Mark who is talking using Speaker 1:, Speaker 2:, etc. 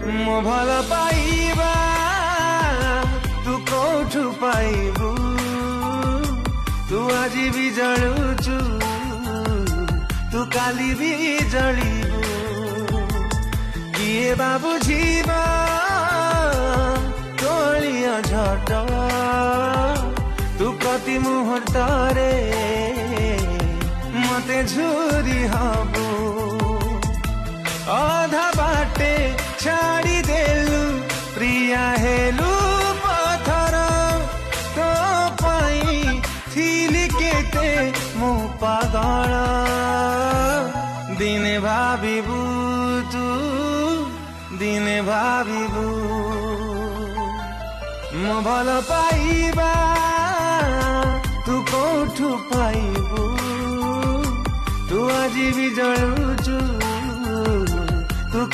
Speaker 1: मो भल पाइबा तू कोठु पाइबू तू आज भी जलुचु तू काली भी जलिबू किए बाबू जीवा तोलिया झट तू प्रति मुहूर्त रे मते झुरी हबू अधा बाटे छाड़ी देलु प्रिया हेलु पथर तो पाई थिली केते मो पागल दिने भाबिबू तू दिने भाबिबू मो भल पाइबा तू कोठु पाइबू तू आज भी जलुचु तू